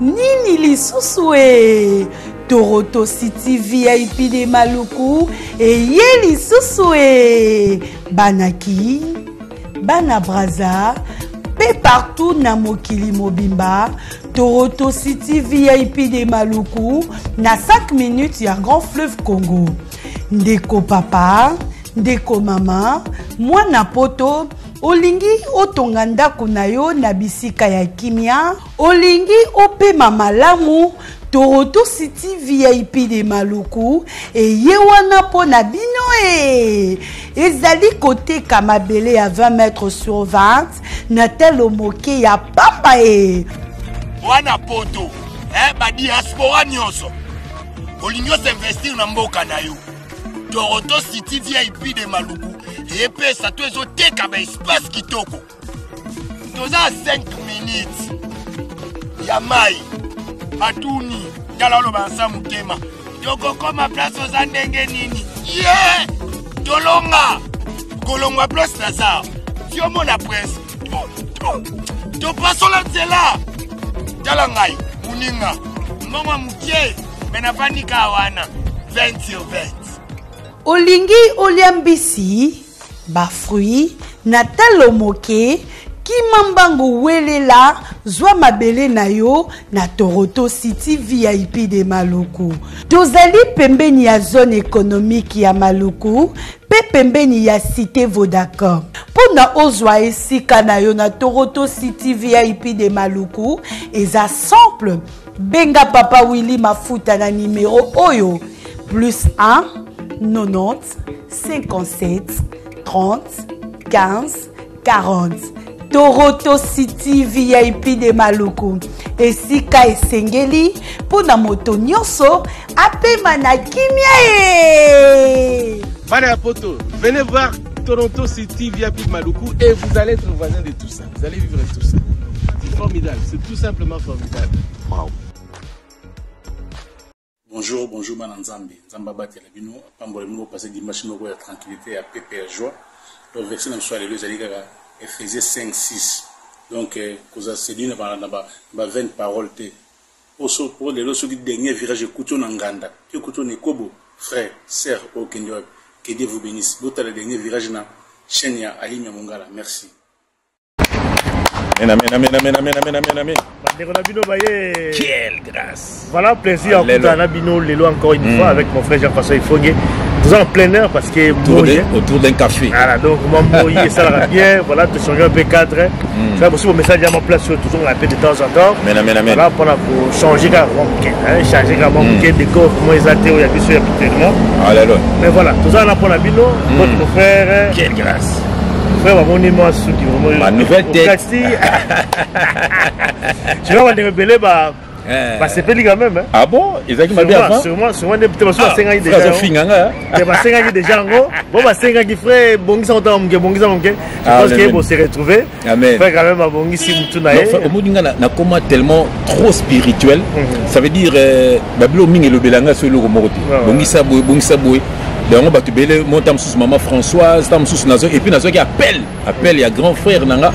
nini lisusu Toronto City VIP de Maluku eye lisusu banaki bana braza pe partout na mokili mobimba Toronto City VIP de Maluku na 5 minutes ya Grand Fleuve Congo. Ndeko papa, ndeko mama, mwana poto, olingi otonga ndako na yo na bisika ya kimia, olingi opema malamu Toronto City VIP de Maluku eye wana po na bino ezali kote kamabele ya 20 mètres sur 20 na telo moke ya pamba wana poto ba diaspora nyonso olingi investir na mboka na yo Toronto City VIP de Maluku epesa to ezoteka ba espace kitoko toza 5 minutes ya mai matuni ngala lo bansa mutema tokokoma place oza ndenge nini tolonga kolongwa place na za tiomona presse topasola nzela tala ngai muninga mbongo mukie menavanika wana 20 sur 20 olingi oliambisi ba fruit na talo moke kimambango welela zwa mabele na yo na Toronto City VIP de Maluku. Tozali pembeni ya zone économique ya Maluku, pe pembeni ya cité Vodacom. Pona ozwa esika na yo na Toronto City VIP de Maluku, eza simple. Benga Papa Willy Mafuta na numéro oyo +1 90 57 30 15 40. Toronto City VIP de Maluku. Esika esengeli pona moto nyonso apema na kimia Bana poto, venez voir Toronto City VIP de Maluku et vous allez être voisin de tout ça. Vous allez vivre tout ça. C'est formidable, c'est tout simplement formidable. Wow. Bonjour, bonjour Mananzambi. Zambaba Telabino, Pambole Mou, passer dimanche moko ya tranquillité, à paix et joie. Donc, verset dans le soir, les deux alliés, Ephésiens 5-6. Donc, cause c'est d'une 20 paroles. Aussi, pour les autres derniers virages, écoutons Nanganda. Écoutons Nekobo, frère, sœur, au Kenya. Que Dieu vous bénisse. D'autres les derniers virages na Chenya, Alimia Mongala. Merci. Amen, amen, amen, amen, amen, amen, amen. Quelle grâce. Voilà, plaisir à Nabino Lelo encore une fois avec mon frère Jean-François Ifogué. Nous sommes en plein air parce que autour d'un café. Voilà, donc moi, ça va bien. Voilà, tu changes un peu cadre. Ça aussi, mon message à ma place, toujours on l'appelle de temps en temps. Amen, amen, amen. Voilà, pour changer carrément, changer carrément de corps, comment ils ont il y a plus sûr habituellement. Alléluia. Mais voilà, tout ça on a pour Nabino, notre frère. Quelle grâce. Frère, mon immense souki vraiment. Ma nouvelle tête. Tu vas me révéler, bah c'est pénible quand même. Ah bon? Ils ont dit bien. Sûrement, des personnes à 5 ans déjà. Des personnes à 5 ans déjà. Bon, 5 ans qui ferait bon, qui sont en bon, qui sont en je pense qu'ils vont se retrouver. Amen. Frère, quand même, à bon, ici, Moutunaï. Au bout d'un comment tellement trop spirituel. Ça veut dire, Babylon Ming et le Belanga sur le Romoroti. Bon, ça bouille, bon, ça bouille. Donc on va te béler mon tam sous maman Françoise, tam sous nazo et puis nazo qui appelle il y a grand frère nanga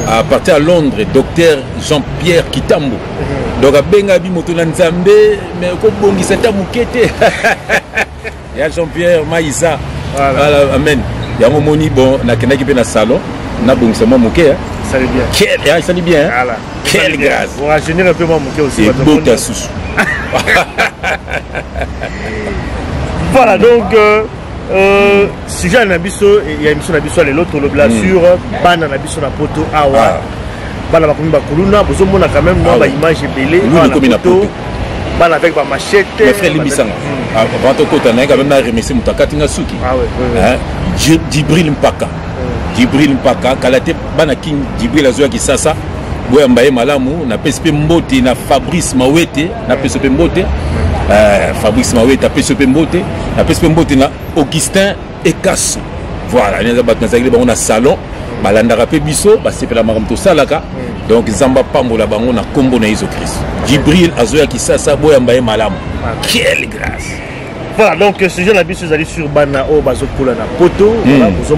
à partir à Londres, docteur Jean-Pierre Kitambo. Donc à benga bi moto na Nzambe mais ko bongi sata mukete. Il y a Jean-Pierre Maïsa. Voilà, amen. Il y a mon moni bon na kenaki pe na salon na bongi sama muke. Ça allait bien. Quel ça allait bien. Voilà. Quelle grâce. On va générer un peu mon muke aussi. Et beau ta sous. Voilà, donc, sujet à Nabiso, il y a une émission Nabiso à l'autre, le blasure, ban à Nabiso na poto awa, ban à Bakumba Kuluna, vous avez quand même une image belée, ban avec ma machette. Mes frères Limbisanga, avant tout, on a quand même remercié Moutakatinga Suki. Ah ouais, Djibril Mpaka. Djibril Mpaka, Kalate Banakin, Djibril Azoua qui sasa, Boyambaye Malamu, na PSP Mbote, na Fabrice Mawete, na PSP Mbote. Fabrice Mawete, PSP Mbote, na PSP Mbote, na Augustin Ekasso. Voilà, on a salon, balanda rapé biso, c'est la maramto salaka. Donc Zamba Pambola bango na combo na Jésus Christ. Djibril Azoya qui sasa Boyambaye Malamu. Quelle grâce. Voilà, donc ce jour la biso allez sur Bana au Bazokula na poto, voilà, vous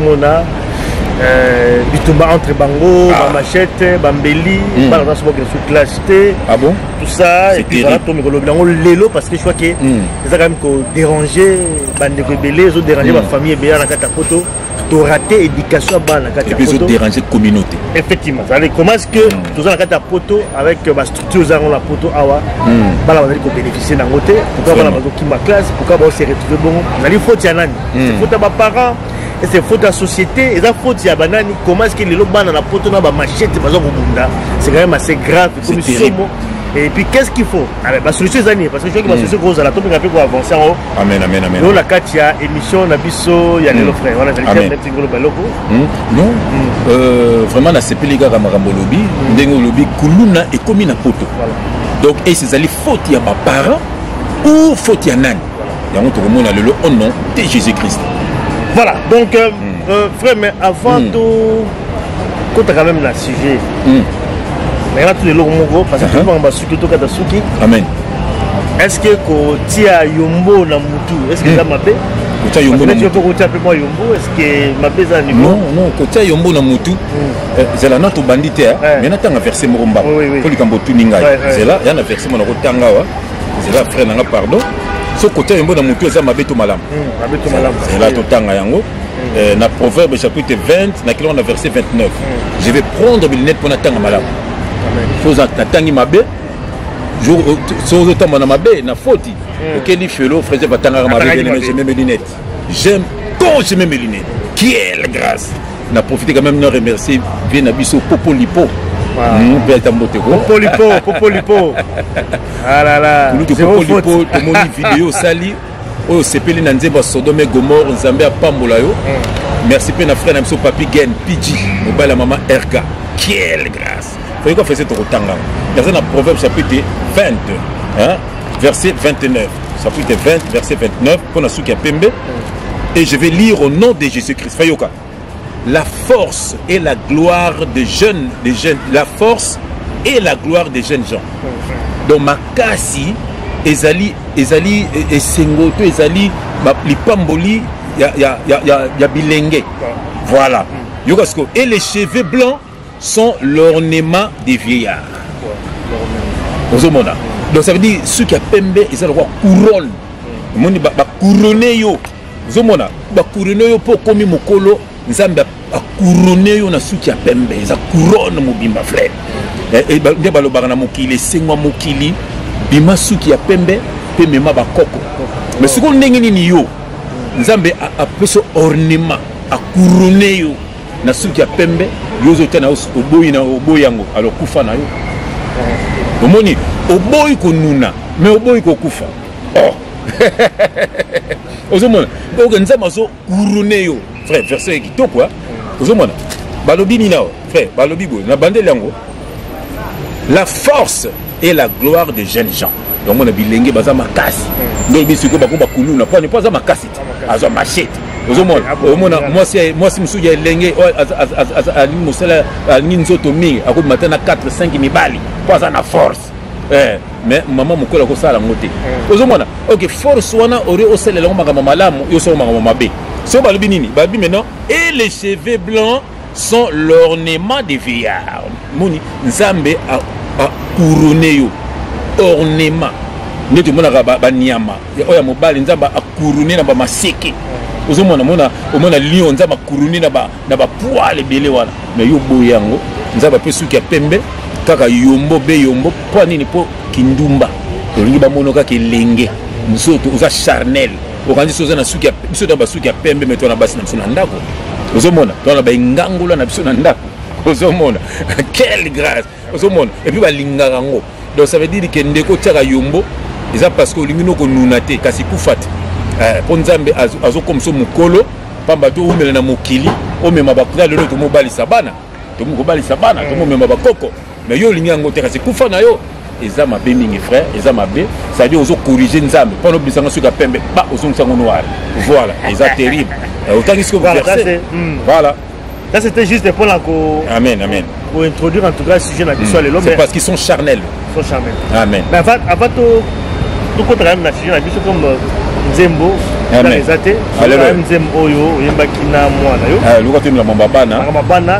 bitumba entre bango, machette, bambeli, balance sous classe T. Ah bon? Tout ça, et puis voilà, tout le lélo parce que je crois que c'est quand même déranger, bande de belé, ils ont dérangé ma famille, bien dans la photo, tu raté éducation dans la photo. Et puis ils ont dérangé la communauté. Effectivement, comment est-ce que tout ça dans la photo avec ma structure, la photo, awa, bah là on va bénéficier d'un côté, pourquoi on va qui ma classe, pourquoi on s'est retrouvé bon, on a dit faut y aller, c'est faute à mes parents. Et c'est faute à la société, et c'est faute à banani. Comment est-ce que les gens dans la poteau dans la machette, c'est quand même assez grave. C'est terrible. Et puis qu'est-ce qu'il faut? La solution est année, parce que je crois que la solution grosse à la tombe pour avancer en haut. Amen, amen, amen. Nous, la carte, il y a émission, on a biso, il y a les frères. On a fait non, vraiment, on a CP les gars à Marambo Lobby, Ndengo Lobby, Kuluna et Komi na poto. Donc, et c'est allé faute à ma parents ou faute à Nan. Il y a un autre monde, le au nom de Jésus-Christ. Voilà, donc, frère, mais avant tout, quand tu as quand même le sujet, mais là, tous les logos, parce que tu vas suki, tu vas suki. Amen. Est-ce que tu as Yombo na Moutou? Est-ce que tu as Mabé? Tu as Yombo na Moutou? Tu as Yombo? Est-ce que Mabé est à niveau? Non, non, tu as Yombo na Moutou. C'est là, notre bandit, mais tu as versé Moromba. Pour les Cambotou Ninga. C'est là, il y a un versé Morotanga. C'est là, frère, pardon. Ce côté Yombo na Moutou, c'est Mabé to Malam. C'est là, Totanga Yango. Dans Proverbe chapitre 20, dans on a verset 29. Je vais prendre mes lunettes pour n'attendre Malam. Faut attendre Mabé. Sur le temps, on a Mabé, na faute. Ok, les félos, frère, je vais attendre Mabé, j'ai mes lunettes. J'aime quand j'ai mes lunettes. Quelle grâce! On a profité quand même de remercier bien Abisso Popolipo. Popolipo. Ah là là. Popolipo, tout le monde vidéo sali. Oh, c'est Pelé Nanzeba Sodome Gomor, Nzambé à Pambolayo. Merci à frère Namso Papi Gen, Pidji, Mobile à maman Erga. Quelle grâce! Il faut qu'on fasse tout autant. Dans un proverbe chapitre 20, verset 29. Chapitre 20, verset 29, qu'on a su qu'il y a Pembe. Et je vais lire au nom de Jésus-Christ. Fayoka. La force et la gloire des jeunes, la force et la gloire des jeunes gens. Donc, Makasi, Ezali, Sengoto, Ezali, Lipamboli, il y a Bilenge. Voilà. Et les cheveux blancs sont l'ornement des vieillards. Donc, ça veut dire ceux qui ont Pembe, ils ont le roi couronne. Ils ont couronné. Zomona ba couronner yo po komi mokolo nzambe a couronner yo na suki ya pembe za couronne mobimba frère et nde balobaka na mokili sengwa mokili bima suki ya pembe pe mema ba koko mais siko ndenge nini yo nzambe a peso ornement a couronner yo na suki ya pembe yo zo tena oboyi na oboyi yango alors kufa na yo omoni oboyi ko nuna mais oboyi ko kufa oh Ozomona, donc nzamba zo couronné yo, frère, verset qui quoi? Ozomona, balobi ni nao, frère, balobi go, na bande lango. La force et la gloire des jeunes gens. Donc on a bilenge baza makasi. Donc bisiko ba komba kulu na pas za makasi. Azo machette. Ozomona, moi si musu ya lenge ali musala ali nzoto mingi, akoma matana 4-5 mibali, pas na force. Mais maman mokola ko sala ngote ozomona ok force wana ori oselela ngomaka mamalamu yo so ngomaka mabe so balobi nini babi maintenant et les cheveux blancs sont l'ornement des vieillards moni nzambe a couronné yo ornement neti mona ba nyama oya mobali nzamba a couronné na ba maseke ozomona mona lion nzamba couronné na ba poil belé wana mais yo boyango nzamba pe suki ya pembe kaka yombo be yombo po nini po kindumba tolingi bamonoka kelenge musoto uza charnel okandi soza na suki ya biso na basuki ya pembe meto na basi na biso na ndako ozomona tona ba ingangula na biso na ndako ozomona quelle grâce ozomona et puis balingaka ngo donc ça veut dire que ndeko tiaka yombo eza parce que olingi noko nuna te kasi kufata po nzambe azokomso mukolo pamba to umela na mokili omema bakuta lelo to mobali sabana to mobali sabana to momema bakoko mais yo lingi yango te kasi kufa na yo eza mabe mingi frère eza mabe ça dit ozo corriger nzambe pendant bisanga suka pembe ba ozo nsango noir voilà eza terrible autant que ce que vous versez voilà ça c'était juste pour la amen pour introduire en tout cas le sujet na biso lelo c'est parce qu'ils sont charnels amen mais avant tout quand même na sujet na biso comme Nzembo ezate nzembo oyo oyembaki na mwana yo luka toyembela mwa bana bana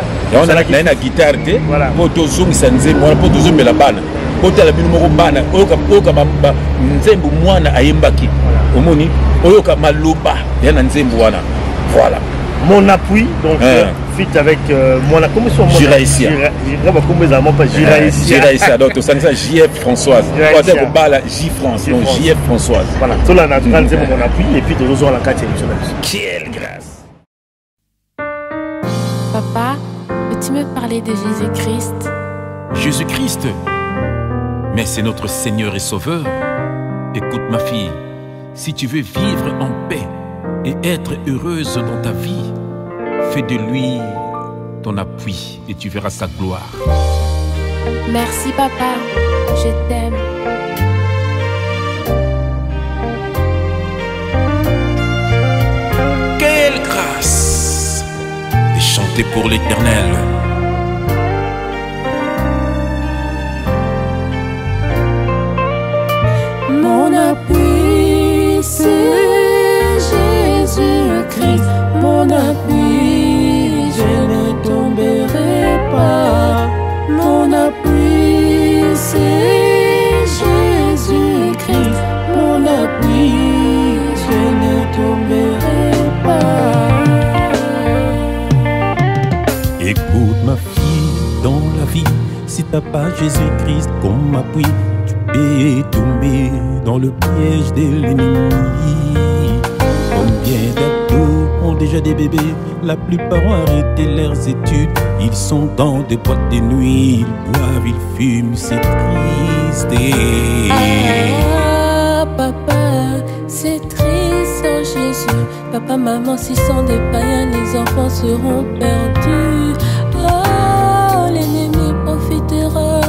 naye na guitare te mpo tozongisa nzembo wana mpo tozombela bana mpo tala bino moko bana oyoka nzembo mwana ayembaki omoni oyoka maloba ya na nzembo wana voilà mon appui donc fit avec mon comment sont Jiraïsia Jiraïsia donc ça JF Françoise quoi dire bala J France donc JF Françoise voilà tout là naturel c'est mon appui et puis toujours la 4e émission. Quelle grâce. Papa, peux-tu me parler de Jésus-Christ? Jésus-Christ, mais c'est notre Seigneur et Sauveur. Écoute ma fille, si tu veux vivre en paix et être heureuse dans ta vie, fais de lui ton appui et tu verras sa gloire. Merci papa, je t'aime. Quelle grâce de chanter pour l'Éternel. Mon appui, c'est Jésus-Christ. Mon appui, je ne tomberai pas. Mon appui, c'est Jésus-Christ. Mon appui, je ne tomberai pas. Écoute ma fille, dans la vie, si t'as pas Jésus-Christ comme appui, tu peux tomber dans le piège de l'ennemi. Combien d'ados ont déjà des bébés, la plupart ont arrêté leurs études. Ils sont dans des boîtes de nuit, ils boivent, ils fument, c'est triste. Ah, papa, c'est triste sans Jésus. Papa, maman, s'ils sont des païens, les enfants seront perdus. Oh, l'ennemi profitera,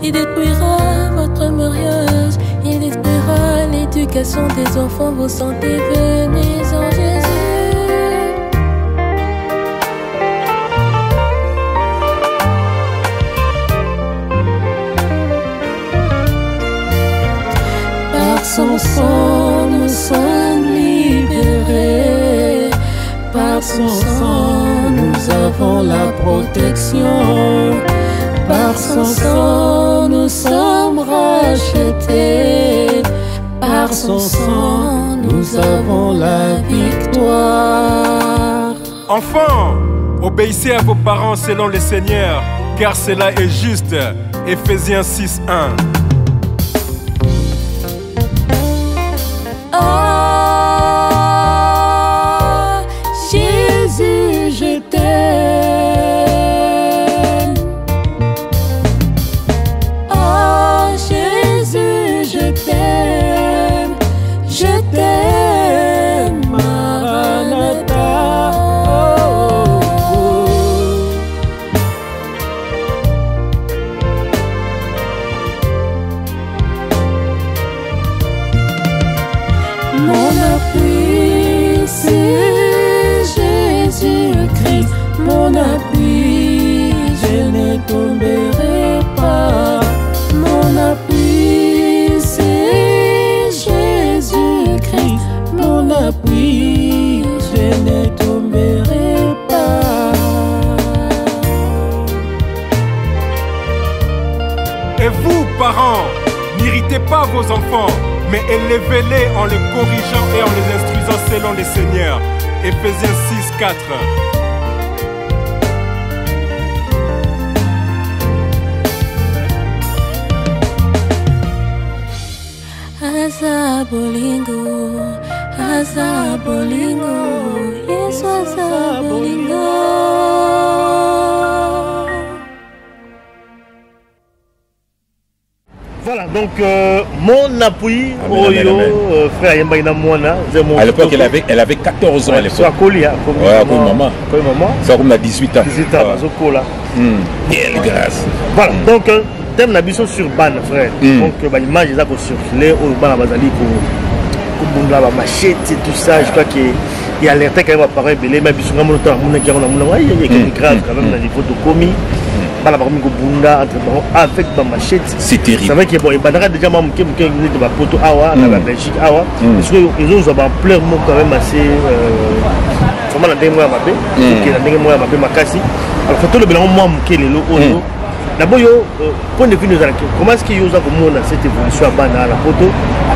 il détruira votre mariage, il détruira l'éducation des enfants, vos santé, venez en Jésus. Par son sang, nous sommes libérés. Par son sang, nous avons la protection. Par son sang, nous sommes rachetés. Par son sang, nous avons la victoire. Enfants, obéissez à vos parents selon le Seigneur, car cela est juste. Éphésiens 6:1. Oh, Jésus, je t'aime. Oh, Jésus, je t'aime. Je t'aime, Maranatha. Mon appui, c'est Jésus-Christ. Mon appui, je ne tomberai pas. Mon appui, c'est Jésus-Christ. Mon appui, je ne tomberai pas. Et vous, parents, n'irritez pas vos enfants, mais élevez-les en les corrigeant et en les instruisant selon le Seigneur. Éphésiens 6:4. Asa bolingo, yes, asa bolingo. Voilà, donc mon appui, frère Yembaïna Mouana. À l'époque, elle avait 14 ans à l'époque. C'est à Kolia, comme maman. C'est comme à 18 ans. 18 ans, c'est Kola. Quelle grâce. Voilà, donc thème d'ambition sur ban, frère. Donc, l'image, ils ont circulé au ban à Bazali pour la machette et tout ça. Je crois qu'il y a l'alerté quand même appareil, mais les mêmes, ils sont vraiment grave quand même, dans les niveau de commis. bala ba ko bunda entre avec ma machette. C'est terrible. C'est vrai que bon, il bandara déjà même que de ba poto awa na la Belgique awa. Parce que ils ont un pleur mot quand même assez comment la dernière fois mabé, qui la dernière fois mabé makasi. Alors photo le bilan moi mké lelo oyo. D'abord yo point de vue nous comment est-ce que yo za ko mona cette évolution à bana la photo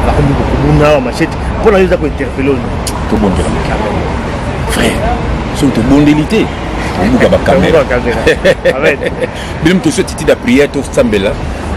ba ko bunda machette pour la yo za ko interpeller tout bon frère sur toute bondelité on va caméra même tout ce titre de prière tout sambela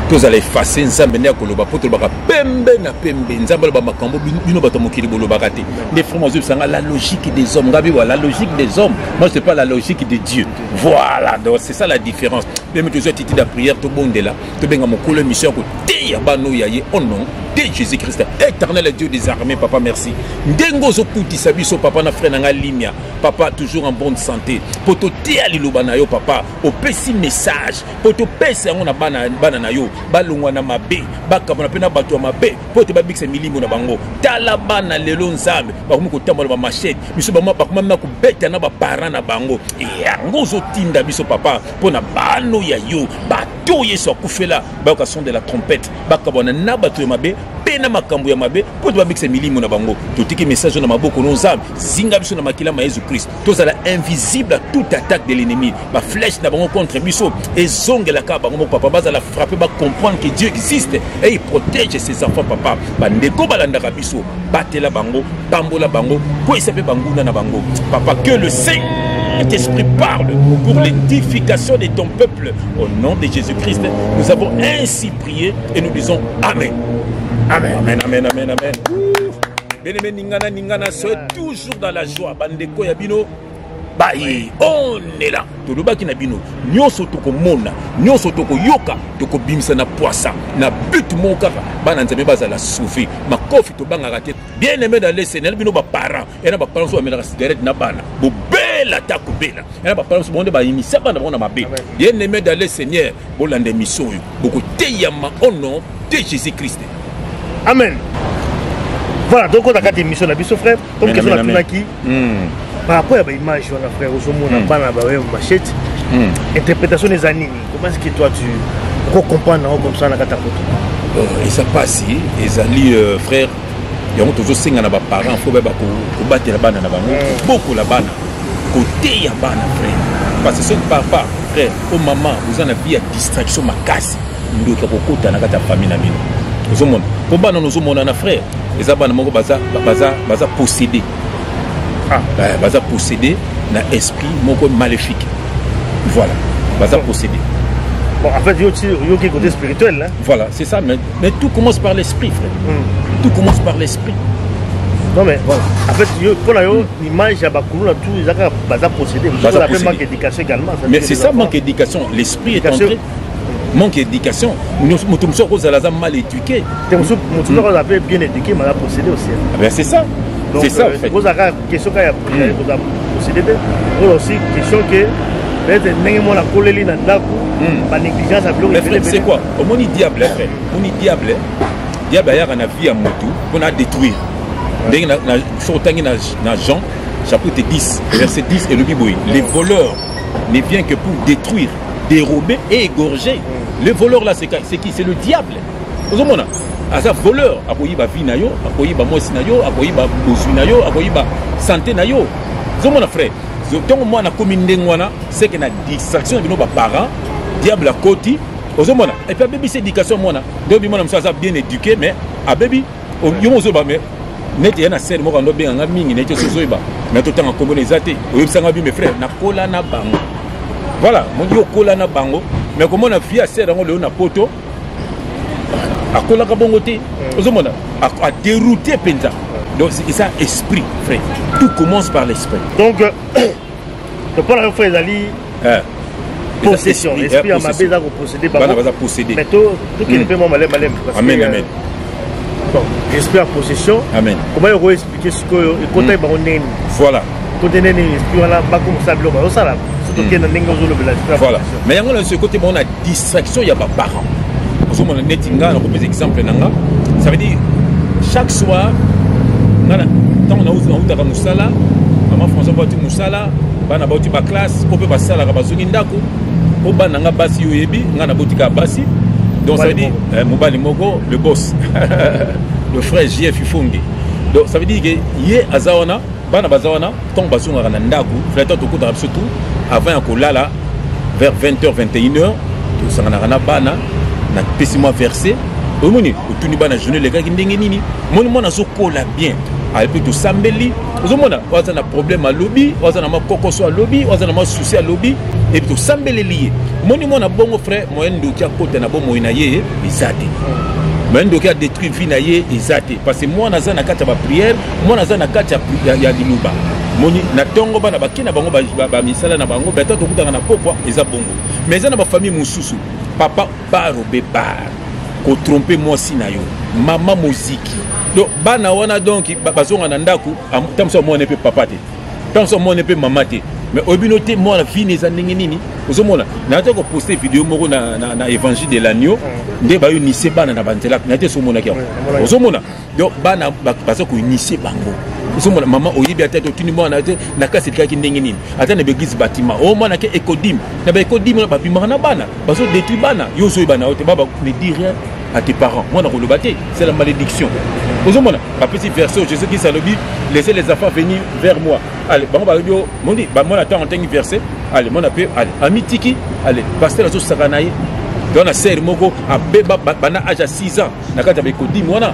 tous allez effacer nzambe ne akoloba poto baka pembe na pembe nzambe ba makambo bino bato mokili bolo bakate les frères moi ça la logique des hommes gabi voilà la logique des hommes moi c'est pas la logique de Dieu voilà donc c'est ça la différence même tout ce titre de prière tout bon de là to benga mokolo mission ko te ya bano yaye au nom de Jésus-Christ éternel Dieu des armées papa merci ndengo zo putisa biso papa na frère na limia papa toujours en bonne santé poto te ali lobana yo papa au petit message poto pesa ngona bana na yo balungwa na mabe bakabona pena bato ya mabe poto babikisa milimo na bango tala bana lelo nzambe bakomi kotambola ba machette biso bakoma na kubeta na ba parents na bango yango zo tinda biso papa pona bano ya yo bato yeso kufela bayoka son de la trompette bakabona na bato ya mabe pena makambo ya mabe poto babikisa milimo na bango totiki message na maboko no nzambe zinga biso na makila ma Jésus Christ tozala invisible à toute attaque de l'ennemi ba flèche na bango contre biso ezongela ka bango papa bazala frapper ba comprendre que Dieu existe et il protège ses enfants papa bandeko balandaka biso batela bango pambola bango ko isape banguna na bango papa que le Saint-Esprit parle pour l'édification de ton peuple au nom de Jésus-Christ nous avons ainsi prié et nous disons amen amen amen amen amen amen bien-aimé ningana soyez toujours dans la joie bandeko ya bino baye on est là tolobaki na bino nyonso tokomona nyonso tokoyoka tokobimisa na poisa na but mon kaka bana nzambe bazala souffrir makofi tobangaka te bien aimé dans le Seigneur bino ba parents et na ba parents so amela cigarette na bana bo bela ta kubela et na ba parents bonde ba imisa bana bona mabe bien aimé dans le Seigneur bolande mission yo boko teyama au nom de Jésus-Christ amen. Voilà, donc on a quatre émissions, la frère. Comme question la Tunaki, par rapport à l'image, on a frère, on a machette. Interprétation des années, comment est-ce que toi tu comprends comme ça dans la photo? Et ça passe, les alliés frères, ils ont toujours signé à nos parents, il faut battre la banane, beaucoup la banane, côté la banane, frère. Parce que ce papa, frère, au maman, vous en avez une distraction, ma casse, nous devons côté dans la famille. Pour banane, nous sommes nos frères. Les abans moko baza possédé. Baza possédé na esprit moko maléfique. Voilà, baza possédé. Bon, en fait, il y a un côté spirituel là. Voilà, c'est ça, mais tout commence par l'esprit, frère. Tout commence par l'esprit. Non mais voilà. En fait, pour la image à Bakoulou là tout ils ont baza possédé. Vous avez manque d'éducation également. Mais c'est ça manque d'éducation, l'esprit est entré. Manque d'éducation. Nous sommes mal éduqués. Nous sommes bien éduqués, mais possédé aussi. C'est ça. C'est ça. Vous avez une question qu'il y a possédé. Vous aussi question que peut-être la colère la négligence à bloquer. C'est quoi? Au moins il diable, frère. On dit diable. Diable a une vie à moto qu'on a détruire. Dans Jean chapitre 10 verset 10 et le Bible, les voleurs ne viennent que pour détruire, dérober et égorger. Le voleur là c'est qui? C'est le diable. Vous voyez, ça voleur, akoyi ba vie na yo, akoyi ba mosi na yo, akoyi ba bosu na yo, akoyi ba santé na yo. Vous voyez, frère, donc moi na commune ndengwana, c'est que na distraction de nos parents, diable à côté. Vous voyez, et puis bébé c'est éducation moi na. Donc moi na ça bien éduqué mais à bébé yo mo zo ba mais net yana scène mo kando bien nga mingi net so zo ba. Mais tout temps en communauté, oyo sanga bi mes frères na kola na bango. Voilà, mon Dieu, kola na bango, mais comment on a vu à serre dans le poto, à kola kabongote, à dérouter Penza. Donc c'est ça, esprit, frère. Tout commence par l'esprit. Donc, le point de frère Zali, possession, l'esprit à ma bête à posséder, posséder. Mais tout qui ne peut pas malem. Amen, amen. Bon, l'esprit à possession. Amen. Comment il faut expliquer ce que côté baronne. Voilà. Côté n'est l'esprit là, pas comme ça, le ça là. Voilà. Mais il y a ce côté, on a distraction, il y a pas parents. On a nettinga, on a des exemples. Ça veut dire, chaque soir, quand on a ouvert Moussala, maman François Bauti Moussala, on a bâti ma classe, on peut passer à la Rabazonindako, au bananga basi yoyebi nga na botika basi donc ça veut dire mobali moko le boss le frère JF Ifongi donc ça veut dire que ye azawana bana bazawana tant bazunga na ndaku frère to ko surtout avant ya kolala vers 20h 21h to sangana na bana na pesi-moi verser omoni otuni bana journée les gars ki ndenge nini moni mona zokola bien alpi to sambeli ozomona waza na problème à lobby waza na makoko so à lobby waza na souci à lobby et to sambeli lié moni mona bongo frère moyen ndoki akota na bomo ina ye izate moyen ndoki a détruire vie na ye izate parce que moi naza na kata ba prière moi naza na kata ya diluba moni na tongo bana bakina bango ba misala na bango beta to kutanga na pokwa eza bongo mais eza na ba famille mususu papa baro bebar ko tromper moi si na yo mama muziki donc bana wana donc bazonga na ndaku tamso mo ne pe papa te tamso mo ne pe mama te mais obinoté moi la fille eza ndenge nini ozomona na to ko poster vidéo moko na évangile de l'agneau nde ba unissé bana na banzela na te so mona ki ozomona donc bana bazo ko initier bango ozomona mama oyibi ata to tuni mwana te na kasi kaki ndenge nini ata na beglise bâtiment o mwana ke ekodim na ba ekodim na ba bimana na bana bazo détruire bana yo so bana ote baba ne dit rien à tes parents moi na ko le baté c'est la malédiction ozomona ba petit verset Jésus qui salobi laissez les enfants venir vers moi allez bango ba yo mondi ba mona ta en tangi verset allez mona pe allez amitiki allez pasteur azo sakanaye dans la serre moko a beba bana âge à 6 ans na kata ba ekodim wana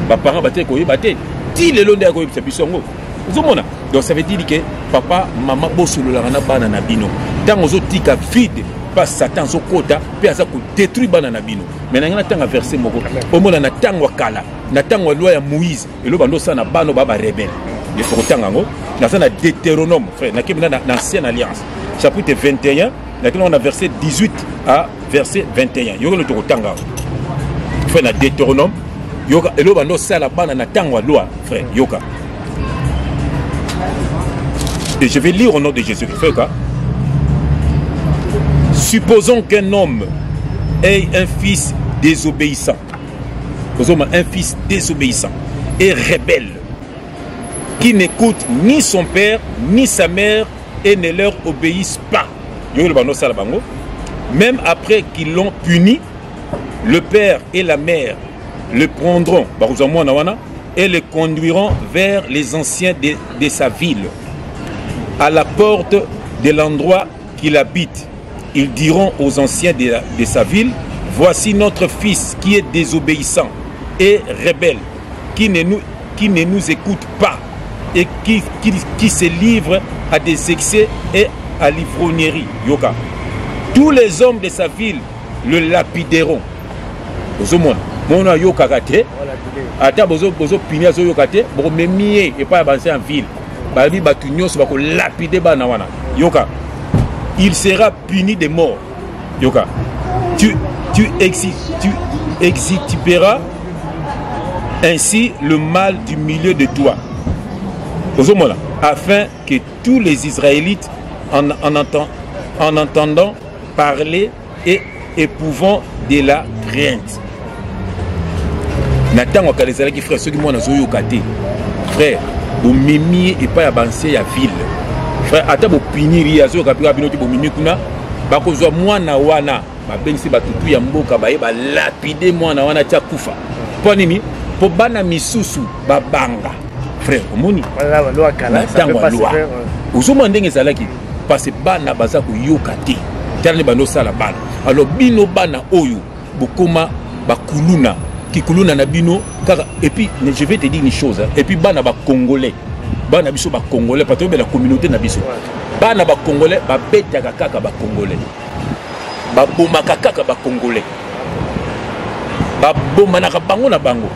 ba parents baté ko yebate ti le londe ko yebisa bisongo ozomona donc ça veut dire que papa maman bosolo la na bana na bino tango zo tika vide pas Satan zo kota pe aza ko détruire bana na bino mais na tanga verset moko omona na tango kala na tango loi ya Moïse et lo bando sa na bano baba rebelle il faut tanga ngo na sa na Deutéronome frère na kebina na ancienne alliance chapitre 21 na verset 18 à verset 21 yo le to tanga frère na Deutéronome yoka et lo bando sa la bana na tango loi frère yoka et je vais lire au nom de Jésus frère ka. Supposons qu'un homme ait un fils désobéissant, un fils désobéissant et rebelle, qui n'écoute ni son père ni sa mère et ne leur obéissent pas. Même après qu'ils l'ont puni, le père et la mère le prendront et le conduiront vers les anciens de sa ville, à la porte de l'endroit qu'il habite. Ils diront aux anciens de sa ville, voici notre fils qui est désobéissant et rebelle, qui ne nous écoute pas et qui se livre à des excès et à l'ivrognerie. Yoka. Tous les hommes de sa ville le lapideront. Mona yoka kate, ata bozo pinia zo yoka te, bo memie et pas avancer en ville. Babi batunyo so bako lapider bana wana. Yoka. Il sera puni de mort. Yoka. Tu extirperas ainsi le mal du milieu de toi. Afin que tous les Israélites, en entendant parler et éprouvant de la crainte. Nathan Wakalezala qui frère, ceux qui m'ont zoyo kate. Frère, au mimi et pas avancer à ville. Frère, ata bo piniri ya zo kapira binoti bo mimi kuna ba ko zo mwana wana ba bengisi ba tutu ya mboka ba yeba lapide mwana wana tia kufa po nini po bana misusu ba banga frère omoni wala lo akala ça peut pas se faire uzuma ndenge zalaki parce que bana baza ko yoka te terne bano sala bana alors bino bana oyo bokoma bakuluna kikuluna na bino kaka et puis je vais te dire une chose et puis bana ba congolais bana biso ba congolais parce que la communauté na biso bana ba congolais ba betaka kaka ba congolais ba bomaka kaka ba congolais ba bomanaka bango na bango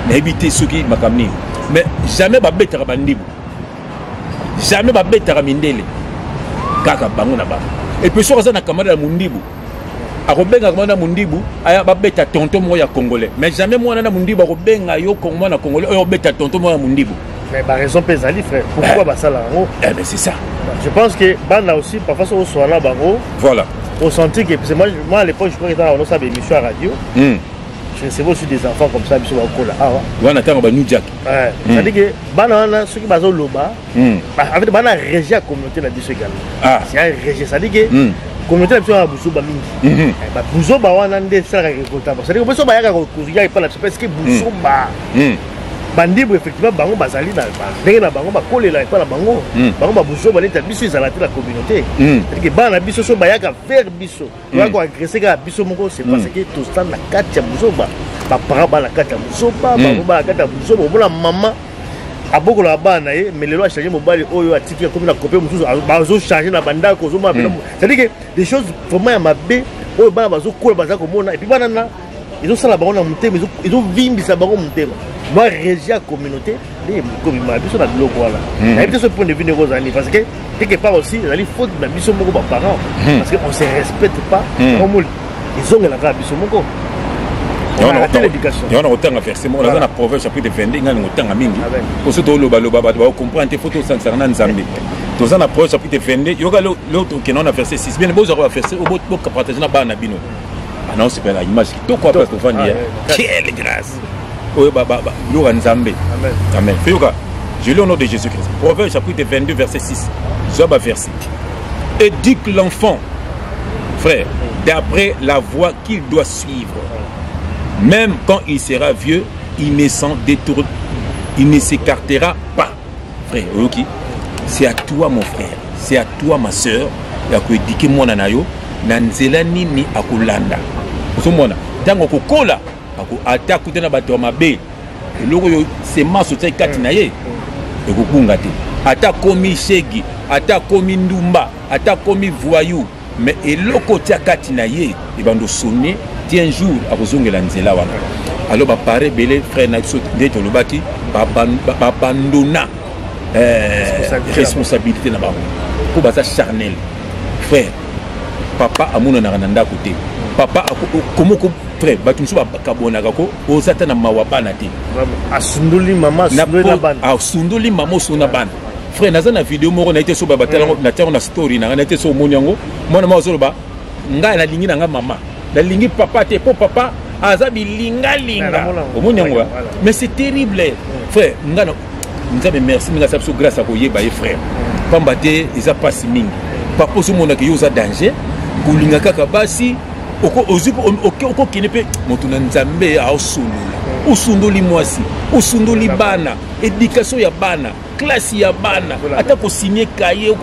na éviter ceux qui makamni mais jamais ba betaka bandibu jamais ba betaka mindele kaka bango na bango et puis so na kamara ya mundibu akobenga kamara mundibu aya ba beta tonton mo ya congolais mais jamais moi na mundibu akobenga yo kongo na congolais oyo beta tonton mo ya mundibu. Mais par raison pesali frère, pourquoi ça là mais c'est ça. Je pense que bana aussi parfois au soir là bango. Voilà. Au senti que parce que moi à l'époque je crois que dans ça émission à radio. Je recevais aussi des enfants comme ça biso bakola. Ah ouais. Wana tanga ba New Jack. Ouais. C'est-à-dire que bana ceux qui bazo loba, en fait bana régie à communauté la biso également. Ah. C'est un régie, c'est-à-dire que communauté na biso ya buzoba mingi buzoba wana nde esalaka récoltable c'est-à-dire biso bayaka kokuria epa na biso parce que buzoba bandibo effectivement bango bazali na ndenge na bango bakolela epa na bango bango babuzoba neti biso ezala te la communauté c'est-à-dire que bana biso so bayaka vers biso oyaka koagresse kaka biso moko c'est parce que tostand na kati ya buzoba baparent bana kati ya buzoba bango bana kati ya buzoba omona mama abokola bana ye mais lelo achange mobali oyo atiki akomi na kopie mosusu bazochange na bandako ozomona c'est-à-dire que des choses vraiment ya mabe oyo bana bazokola baza komona et puis bana na ezosala bango na motema ezovimbisa bango motema doit réagir à la communauté nde kobima biso na biloko wana nayebi te so point de vue ndenge ozali parce que quelque part aussi ezali faute na biso moko baparent parce que on se respecte pas comme ezongelaka biso moko on a l'éducation. On a autant à faire. C'est mon raison à proverbe chapitre 22. On a autant à mingi. Pour ce que l'on va comprendre tes photos sans s'en ensemble. Tous en proverbe chapitre 22. Il y a l'autre qui en a versé 6. Bien, vous aurez versé au bout de partager la barre nabino. Ah non, c'est pas la image. Tout quoi parce que vous dire. Quelle grâce. Oui, l'eau en Zambé. Amen. Je lis au nom de Jésus-Christ. Proverbe chapitre 22 verset 6. Zoba verset. Éduque l'enfant, frère, d'après la voie qu'il doit suivre. Même quand il sera vieux, il ne s'en détourne, il ne s'écartera pas. Frère, ok? C'est à toi mon frère, c'est à toi ma soeur, ya ko éduquer mon anayo, nanzela nini akolanda. Osomona, tango kokola, ako ata kutena bato mabe. Eloko yo sema sote kati na ye. Ekokunga te. Ata komi shegi, ata komi ndumba, ata komi voyou, mais eloko tia kati na ye, ebando sonner. Un jour à vous la nzela wana alors ba pare belé frère na biso nde to lobaki babandona responsabilité na bango ko baza charnel frère papa amuna na nanda côté papa comment frère ba tunso ba kabona kako ozata na mawabana te asunduli mama asunduli bana asunduli mama sona bana frère naza na vidéo moko na été so ba batala na tia na story na été so monyango mona ma zolo ba nga na lingi na nga mama la ligne papa te pour papa azabi linga au monde mais c'est terrible frère ngana nzabe merci nga sabso grâce à koyeba ye frère pambate ils a pas si mingi papa so mona ke yoza danger kulinga kaka basi oko ozuko oko kinepe motuna nzambe a osundula osundoli mwasi osundoli bana éducation ya bana classe ya bana ata ko signer cahier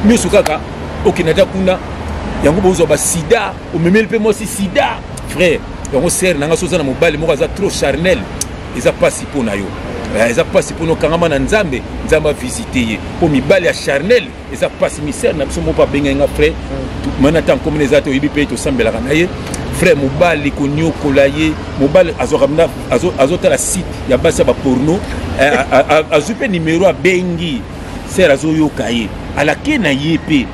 mais sukaka okinata kuna yango bozo ba sida o memeli pe moi si sida frère yango ser nanga soza na mobali moko aza trop charnel eza pasi pona yo eza pasi pono kangama na nzambe nzamba visiter ye po mibali ya charnel eza pasi misère na biso moko benga nga frère mana tant comme les ato yibi pe to sambela kana ye frère mobali ko nyokola ye mobali azoramna azota la site ya basa ba porno azupe numéro a bengi ser azoyoka ye alake na ye pe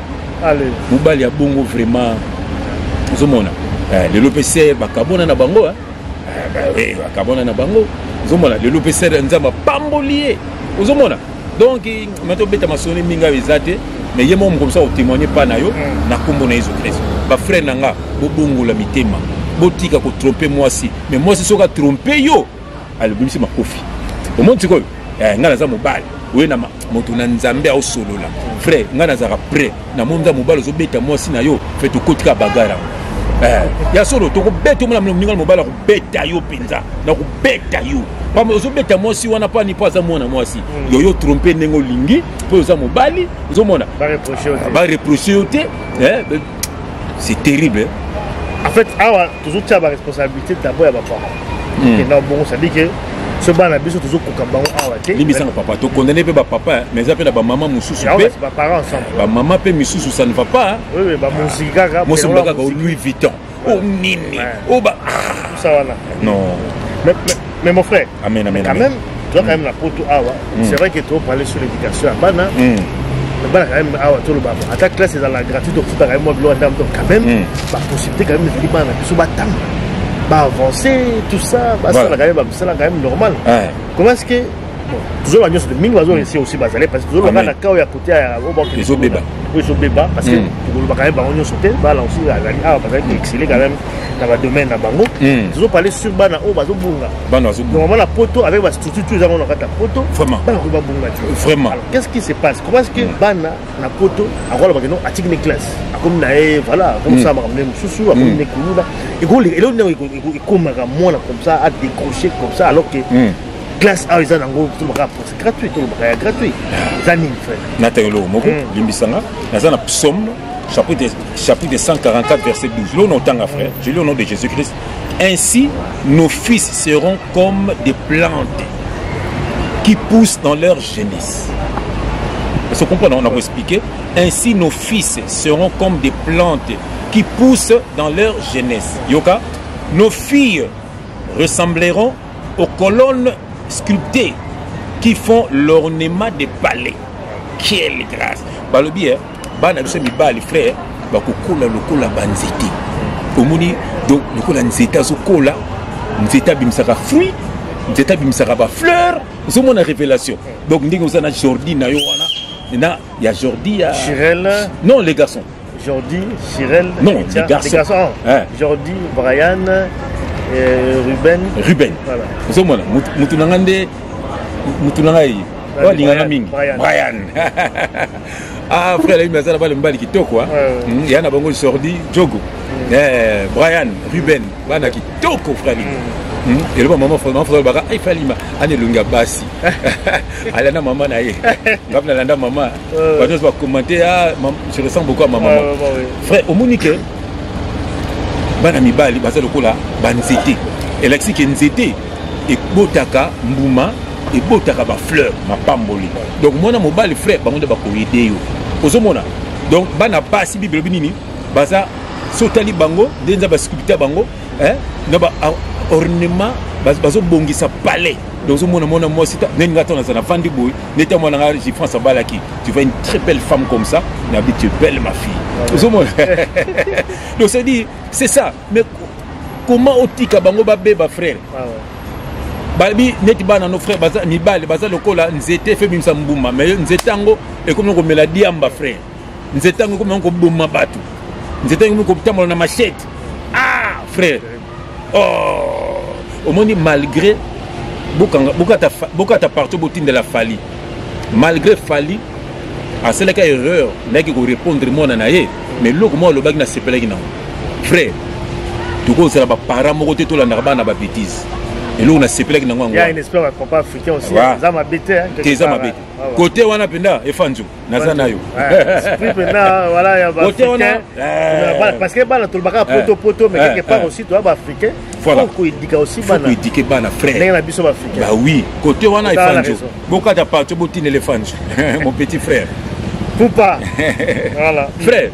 allez mobali ya bongo vraiment zomona le lopese bakabona na bango oui bakabona na bango zomona le lopese nzamba pambolier zomona donc maintenant beta masone minga ezate mais yemo comme ça au témoigner pas na yo na kombo na Jésus Christ ba frère nanga bo bongo la mitema botika ko tromper moi si mais moi si soka tromper yo ale bimisi makofi au monde tiko ngala za mobali we na moto na nzambe au solola frère ngana za prêt na monda mobali zo beta moi si na yo fait to kotika bagara ya solo to ko beta mo na mninga mobali ko beta yo penza na ko beta yo pa zo beta moi si wana pa ni pa za mona moi si yo tromper nengo lingi po za mobali zo mona ba reprocher oté c'est terrible en fait awa toujours tu as la responsabilité d'abord ya ba parents et là bon ça dit que ce bana biso toujours kokambango awa te libisa na papa to condamner pe ba papa mais ça pe na ba maman mususu pe ba parents ensemble ba maman pe mususu ça ne va pas oui ba musika ga Louis Vuitton oh nini oh ba ça voilà non mais mon frère amen quand même tu as quand même la poto awa c'est vrai que tu parler sur l'éducation bana le bana quand même awa to le baba à ta classe dans la gratuite tout quand même moi donc quand même ba possibilité quand même de bana biso ba tam bah avancer tout ça bah ça quand même normal comment est-ce que toujours la nuance de mine oiseau ici aussi basalé parce que toujours la cao ya côté à les obéba parce que le quand même bango sauter bala aussi parce que exceller quand même dans le domaine na bango toujours parler sur bana o bazo bunga normalement la poto avec la structure ils ont la poto vraiment vraiment alors qu'est-ce qui se passe comment est-ce que bana na poto akola ba non atique les classes comme na voilà comme ça même sous comme ne kulula et comme comme ça à décrocher comme ça alors que classe A ils ont c'est gratuit tout le gratuit zanine frère natelo moko limbisanga nazana psaume chapitre 144 verset 12 là on entend frère je lis au nom de Jésus-Christ ainsi nos fils seront comme des plantes qui poussent dans leur jeunesse. Parce qu'on comprend, on a expliqué. Ainsi, nos fils seront comme des plantes qui poussent dans leur jeunesse. Yoka, nos filles ressembleront aux colonnes sculptées qui font l'ornement des palais. Quelle grâce! Balobi, bana biso mi ba les frères, ba kokola lokola banzete. Omoni donc lokola nzeta zokola, nzeta bimsaka fruit, nzeta bimsaka ba fleur. C'est mon révélation. Donc, nous avons Jordi, il y a Jordi, Chirel. Non, les garçons. Jordi, Chirel. Non, les garçons. Hein? Jordi, Brian, Ruben. Ruben. Voilà. Vous savez, Brian. Ah, frère, il m'a dit que tu quoi. Il y a un bon Jordi, Jogo. Brian, Ruben, Bana qui toko, frère. Et le maman frère baka il fallait aller lunga basi alana maman na ye ngapna landa maman ba nous va commenter je ressens beaucoup à ma maman frère omunike bana mibali bazalo kola banzete elexi ke nzete e botaka mbuma e botaka ba fleur mapamboli donc mona mobali frère bango de ba ko aider yo ozomona donc bana basi bible binini baza sotali bango denza ba sculpter bango na ba ornement bazo bongisa palais donc mon moi c'est nenga tona za vandi boy neta mona nga ji France balaki tu vois une très belle femme comme ça na bi tu belle ma fille donc c'est dit c'est ça mais comment otika bango ba beba frère balbi neti bana nos frères baza ni bale baza lokola nzete fe bimsa mbuma mais nzetango et comme on la diamba frère nzetango comme on ko buma batu nzetango ko tamola na machette frère au moins malgré beaucoup ta partout boutine de la Fali malgré Fali à celle qui a erreur n'a qui répondre moi nanaye mais l'autre moi le bag na sepelé qui non frère tout comme ça ba para mo côté tout la narba na ba bêtise et l'autre na sepelé qui non il y a une espèce de compas africain aussi ça m'a bêté côté wana penda e fanjo nazana yo esprit penda voilà ya ba côté wana parce que bana tout le baka poto mais quelque part aussi toi ba africain faut ko éduquer aussi bana faut éduquer bana frère na biso ba africain bah oui côté wana e fanjo boka ta parti botine le fanjo mon petit frère poupa voilà frère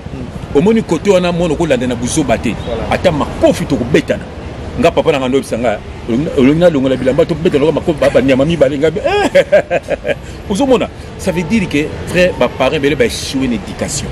au moni côté wana mono ko landa na buso baté ata makofi to ko betana nga papa na ngando bisanga olongina longola bilamba to beta loka makofi baba nyama mibale ngabe uzomona ça veut dire que frère ba parents bele ba échouer une éducation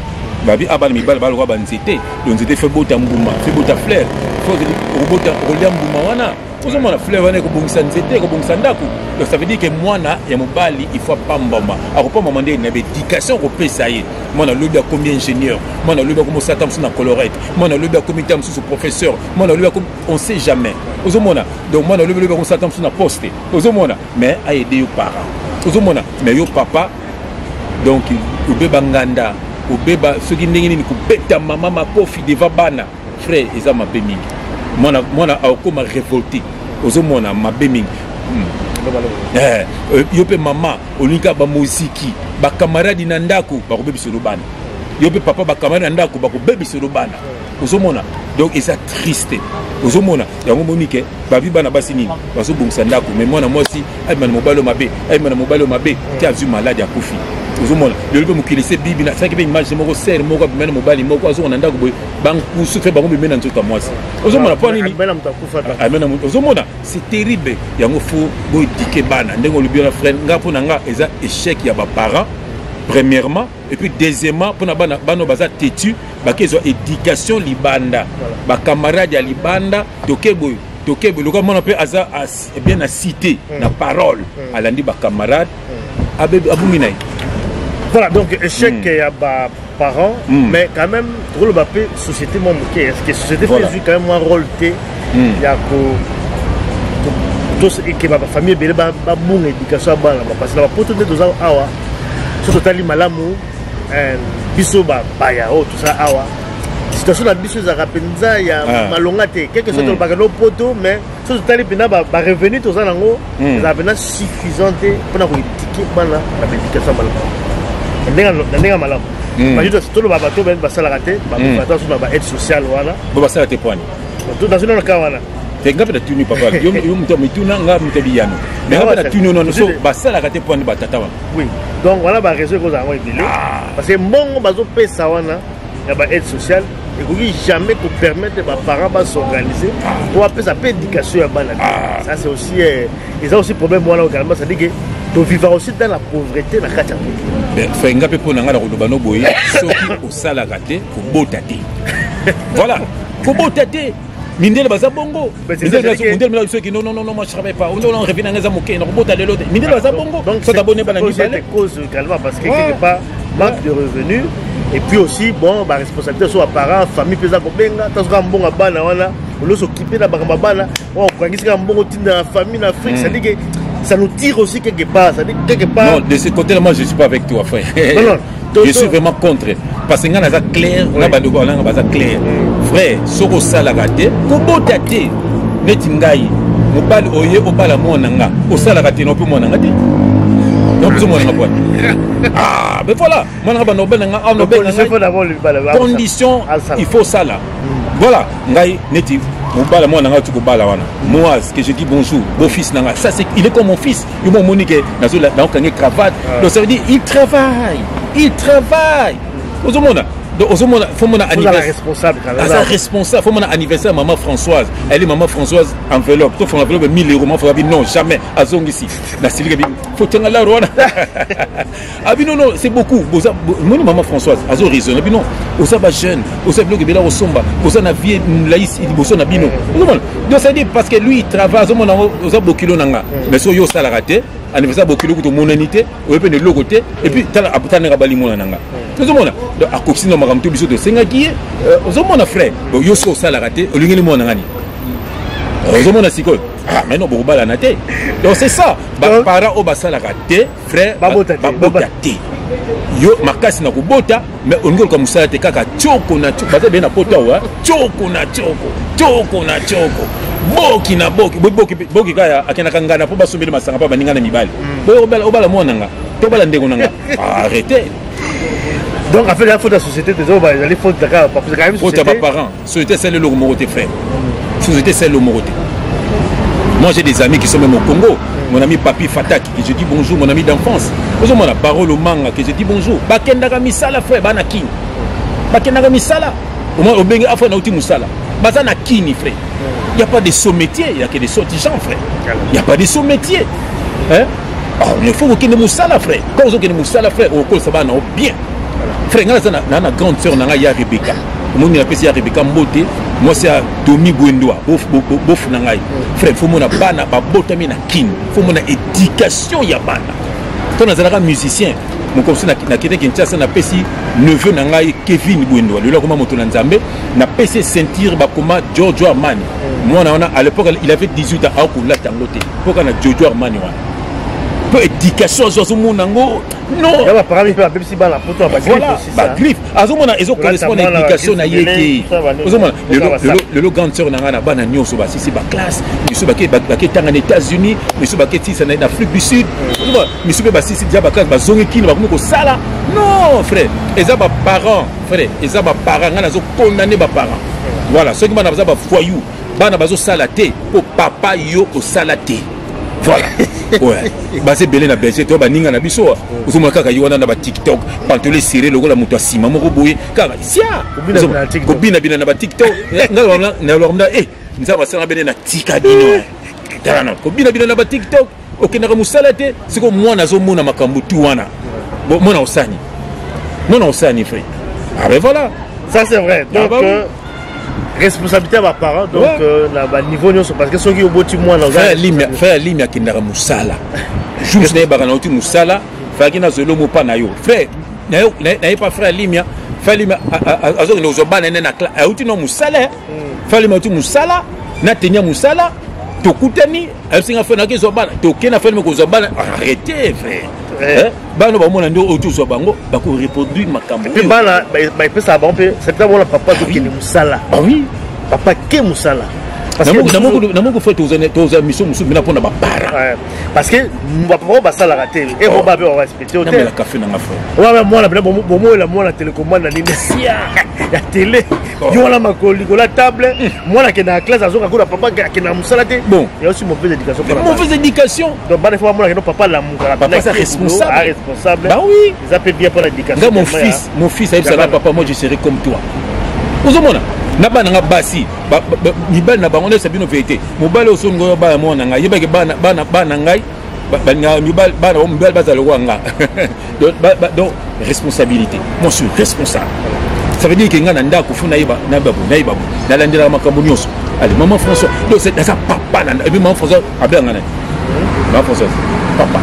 babi abana mibale ba loka ba nzete donc nzete fait bota mbuma fait bota fleur faut dire bota rolia mbuma wana uzomona fleur wana ko bongisa nzete ko bongisa ndako donc ça veut dire que mwana ya mobali il faut pas mbamba akopa maman ndé na éducation ko pesa ye mwana lobi a combien ingénieur mwana lobi ko mosata msuna colorette mwana lobi a comité msusu professeur mwana lobi on sait jamais ozomona donc mwana lobi ko mosata msuna poste ozomona mais a aider yo parents ozomona mais yo papa donc obeba nganda obeba soki ndenge nini ko beta mama makofi devant bana frère eza mabe mingi mwana akoma révolté ozomona mabe mingi yo pe mama olinga ba muziki ba camarade na ndako ba ko bebiselo bana yo pe papa ba camarade na ndako ba ko bebiselo bana ozomona donc eza triste ozomona yango monike ba bi bana basini baso bongisa ndako mais mwana mwasi ay man mobalo mabe ti azu malade akufi ozomona le libe mukilise bibi na saki be image moko ser moko bimena mobali moko azona ndako boy banku souffre bango bimena nzoka mwasi ozomona po nini amena ozomona c'est terrible yango fo boy dike bana ndengo libi na frère ngapo na nga eza échec ya ba parents premièrement et puis deuxièmement pour na bana bano baza têtu ba kezo éducation libanda ba camarade ya libanda toke boy toke le gars mon peu aza bien à citer na parole alandi ba camarade abungina. Voilà, donc échec il y a parents, mais quand même pour le Mbappé société mon est-ce que société fait quand même un rôle il y a que ma famille belle ba bon éducation bana parce que la poto de deux ans awa so totali malamu biso ba ya tout ça awa situation la biso za rapenza ya malonga te quelque chose ba no poto mais so totali pena ba revenu tout ça nango ça pena suffisante pour na étiquer bana la éducation bana ndenga malamu mais juste tout le bateau ben ba sala raté ba attention ba aide sociale wala ba sala te point tout dans une cas wala te ngapi na tuni papa yo mto mituna nga mtabiyano mais ngapi na tuni non so basala kate point ba tata wana oui donc voilà ba raison ko za ngo ibile parce que mbongo bazo pesa wana ya ba aide sociale et ko jamais ko permettre ba parents ba s'organiser pour appeler ça éducation ya bana ça c'est aussi ils ont aussi problème voilà également ça dit que to vivre aussi dans la pauvreté na kati ya fait ngapi po na ngala ko bano boye soki osala kate ko botate voilà ko botate Mindele baza bongo. Mindele ceux qui non moi je travaille pas. On revient dans les amoké, on rebota de l'autre. Mindele baza bongo. Donc ça t'abonner pas la nuit. C'est cause également parce que quelque part manque de revenus et puis aussi bon ba responsabilité sur parents, famille pesa ko benga, tant que mbonga bana wana, on doit s'occuper na bakamba bana, on prangisa mbongo tinda la famille en Afrique, ça dit que ça nous tire aussi quelque part, ça dit quelque part. Non, de ce côté-là moi je suis pas avec toi frère. Non. Je suis vraiment contre. Parce que nous avons clair, nous avons clair. Frère, soko sala gâté, kobo tate, netingai, mobile oye, obala monanga, au sala gâté, non plus monanga. Non plus monanga quoi. Ah, mais voilà, monanga nobelanga, on nobelanga. Condition, il faut ça là. Voilà, ngai neti, mobile monanga tu kobala wana. Moi, ce que je dis bonjour, beau fils nanga, ça c'est, il est comme mon fils. Il m'a monique, nazola, donc un cravate. Donc ça veut dire, il travaille. Il travaille. Aux hommes, faut mon anniversaire. Responsable. Faut mon anniversaire, maman Françoise. Elle est maman Françoise enveloppe. Toi, faut enveloppe 1000 €. Moi, faut dire non, jamais. Azong ici. Faut tenir la roi. Ah, non, c'est beaucoup. Moi, maman Françoise. Azo raison. Ah, non. Osa ba jeune. Osa bloque bela au somba. Osa na vie laïs. Il bosse na bino. Donc ça dit parce que lui il travaille. Osa bokilo nanga. Mais so yo ça la raté. Anniversaire bokilo ko monanité. O pe ne logoté. Et puis tala abutana ngabali monananga. Tout le monde. A copsi no makamtu biso de sengaki. Ozomona frère. Yo so ça la raté. Olingeli monanga ni. Ozomona siko. Ah mais non bokobala na té. Donc c'est ça. Ba para o basala raté, frère. Babotate. Yo makasi na kubota mais oningol comme ça te kaka choko na choko. Baza bien na pota wa. Choko na choko. Choko na choko. Boki na boki kaya akena kangana po basombele masanga pa baningana mibali. Boyo obala monanga. To bala ndeko nanga. Arrêtez. Donc en fait la faute de la société des hommes, il faut d'accord parce que quand même société pas parents, société c'est le moroté frère. Société c'est le moroté. Moi j'ai des amis qui sont même au Congo. Mon ami Papi Fataki que je dis bonjour, mon ami d'enfance. Vous avez la parole au manga que je dis bonjour. Bakendaka misala frère bana king. Bakendaka misala. Au moins au benga afwa na uti musala. Bazana kini frère. Il n'y a pas de sous-métier, il n'y a que des sortisans frère. Il n'y a pas de sous-métier. Hein? Il faut que nous musala frère. Quand vous avez musala frère, on colle ça va bien. Frère, na grande sœur na ya Rebecca. Mon ni appelle ya Rebecca Mbote. Moi c'est Domi Bwendoa. Bof na ngai. Frère, faut mona bana ba botami na kin. Faut mona éducation ya bana. Quand on a un musicien, mon comme ça na kete Kinshasa na pesi neveu na ngai Kevin Bwendoa. Le là comment moto na Nzambe na pesi sentir ba comment Giorgio Armani. Moi na à l'époque il avait 18 ans au la tangote. Pourquoi na Giorgio Armani wa. Peu éducation sur ce monde non voilà bah griffe azomona ezo correspond à l'éducation na yeki azomona le grande sœur na bana nyoso ba sisi ba classe miso ba ke tanga na États-Unis miso ba ke tisa na Afrique du Sud miso ba sisi dia ba classe ba zongi kini ba ko sala non frère eza ba parents frère eza ba parents ngana zo condamner ba parents voilà ceux qui bana ba foyou bana bazo sala te po papa yo ko sala te. Voilà. Ouais. Bah c'est belé na berger toi baninga na biso. Ozuma kaka yona na ba TikTok, pantoler serré logo la moto asima moko boye. Kaka sia. Kobina bina na ba TikTok. Ngala na lormda nzaba sala belé na tikabino. Tala na kobina bina na ba TikTok. okenda ka musala te siko mwana azomona makambo tu wana mwana osani frère. Ah ben voilà, ça c'est vrai. Donc responsabilité à parents donc na niveau nyonso parce que soki oboti mwana frère limia kindara musala juste na bakana uti musala faki na zolo mopa na yo frère na pas frère limia frère limia azo no zobana na classe uti no musala frère limia uti musala na tenia musala tokutani asinga fona ke zobana tokena frère ko zobana arrêtez frère bana ba mona ndio uti zobango ba ko reproduire makambo puis bana ba pesa ba pe c'est pas mon papa to kini musala ah oui papa ke musala parce que namoko fait aux mission musu mina pona ba para parce que papa ba sala raté et on va bien respecter au la café na ngafo ouais moi la bon la moi la télécommande na linesia ya télé yo la makoli ko la table moi la ke na classe azoka ko papa ke na musala te bon il y a aussi mauvaise éducation mauvaise éducation donc ba fois moi la papa la muka papa c'est responsable bah oui ils appellent bien pour l'éducation mon fils ça va papa moi je serai comme toi ozomona na bana nga basi mibali na bango nde sabino vérité mobali osongo bana mona nga yebake bana ngai bana mibali bazalo kwanga donc responsabilité moi je suis responsable ça veut dire que nga na ndako funa yeba na babu na landela makambo nyonso allez maman François donc c'est ça papa na et puis maman François abengana maman François papa